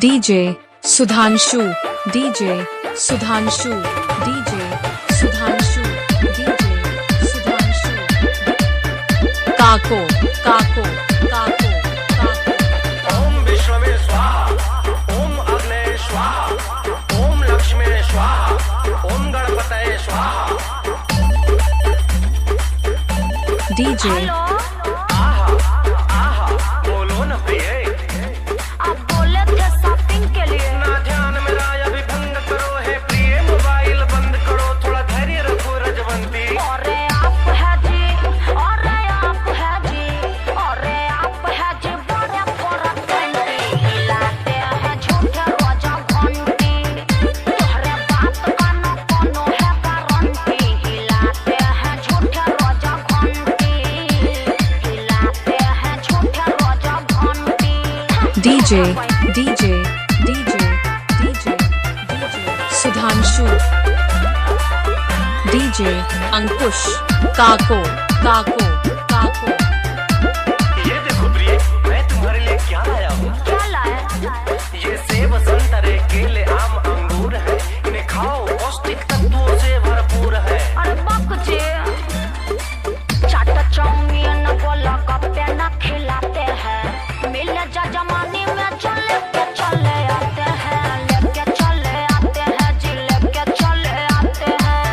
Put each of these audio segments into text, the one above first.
DJ Sudhanshu, DJ Sudhanshu, DJ Sudhanshu, DJ Sudhanshu. काको काको काको काको। ओम विश्वमे स्वाहा, ओम अग्ने स्वाहा, ओम लक्ष्मी स्वाहा, ओम गणपतये स्वाहा। डीजे बोलो न प्रिय, आप बोले थे शॉपिंग के लिए। ना ध्यान मेरा अभी भंग करो है प्रिय, मोबाइल बंद करो, थोड़ा धैर्य रखो रजवंती। अरे आप है जी, अरे आप है जी, अरे आप है जी बड़े फरकंडी, हिलाते हैं झूठे रोजा घंटी, तोहरे बात का न कोनो है गारंटी, हिलाते हैं झूठे रोजा घंटी, हिलाते हैं झूठे रोजा घंटी। DJ DJ DJ DJ DJ Sudhanshu, DJ Ankush. काको काको काको। ये देखो प्रिय, मैं तुम्हारे लिए क्या लाया हूँ। क्या लाए? ये सेब संतरे केले आम अंगूर है, इन्हें खाओ पौष्टिक तत्वों से भरपूर है। अरे बक जी, चाट चाउमीन गोला गप्पे न खिलाते हैं, मिल जा जमाने में चले के चले आते हैं, लेके चले आते हैं जी, लेके चले आते हैं,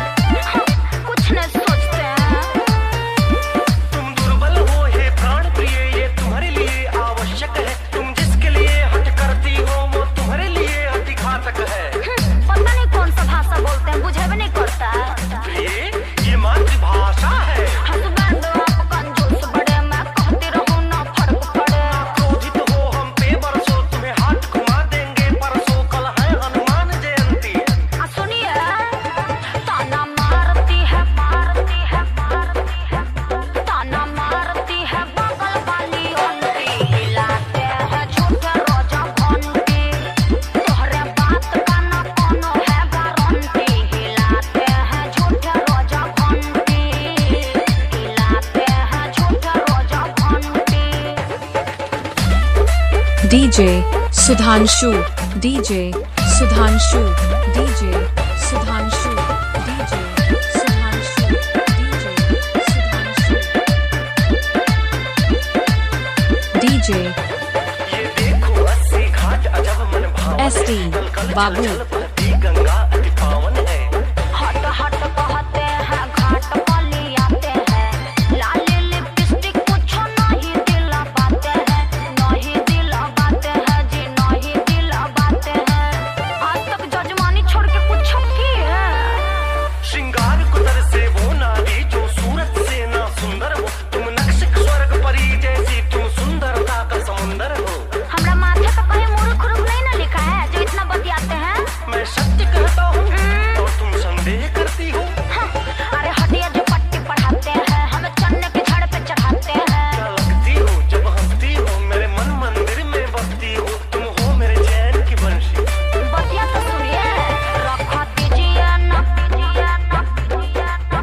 कुछ नहीं सोचते हैं। तुम दुर्बल हो हे प्राण प्रिय, ये तुम्हारे लिए आवश्यक है, तुम जिसके लिए हट करती हो वो तुम्हारे लिए अति घातक है। पता नहीं कौन सा भाषा बोलते हैं, बुझे भी नहीं करता है। प्रिय, ये मातृभाषा है। हस्बैंड आप कंजूस बड़े, मैं कहती रहूं ना फर्क पड़े। क्रोधित हो हम पे बरसो, तुम्हें हाथ घुमा देंगे परसों, कल है हनुमान जयंती। सुनिए, ताना मारती है मारती है मारती है, ताना मारती है बगल वाली आंटी, हिलाते हैं झूठे रोजा घंटी, तोहरे बात का न कोनो है गारंटी, हिलाते हैं झूठे रोजा घंटी, हिलाते हैं झूठे रोजा घंटी। DJ Sudhanshu, DJ Sudhanshu, DJ Sudhanshu, DJ Sudhanshu, DJ Sudhanshu. DJ ये देखो 80 घाट अजब मन भावन है, SD कल कल बाबू। चल चल बहती गंगा अति पावन है। हट हट कहते हैं घाट वाली आते हैं, लाली लिपस्टिक कुछ नहीं दिलवाते हैं, नहीं दिलवाते हैं जी, नहीं दिलवाते हैं। आज तक जजमानी छोड़ के कुछ की है? श्रृंगार कुतर से वो नारी जो सूरत से ना सुंदर हो, तुम नक्श स्वर्ग परी जैसी, तुम सुंदरता का समुंदर हो। हमरा माथे पे कहीं मूर्ख रूप नहीं ना लिखा है जो इतना बतियाते हैं। मैं सत्य कहता हूँ और तुम संदेह करती हो। हाँ, अरे हटिया जो पट्टी पढ़ाते हैं, हमें चन्ने के झाड़ पे चढ़ाते हैं। क्या लगती हो जब हंसती हो, मेरे मन मंदिर में बसती हो, तुम हो मेरे चैन की बंशी। बतिया तो सुनिए, रखा दीजिए ना दीजिए ना दीजिए ना,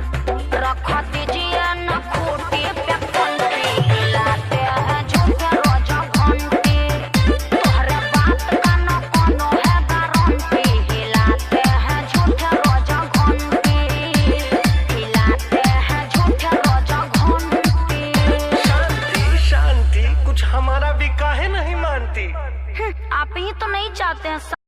रखा दीजिए ना खूंटी पे कंटी, हिलाते हैं झूठे रोजा घंटी, तोहरे बात का न कोनो है गारंटी, हिलाते हैं झूठे रोजा घंटी, हिलाते हैं झूठे रोजा घंटी। शांति शांति, कुछ हमारा भी काहे नहीं मानती। आप ही तो नहीं चाहते हैं।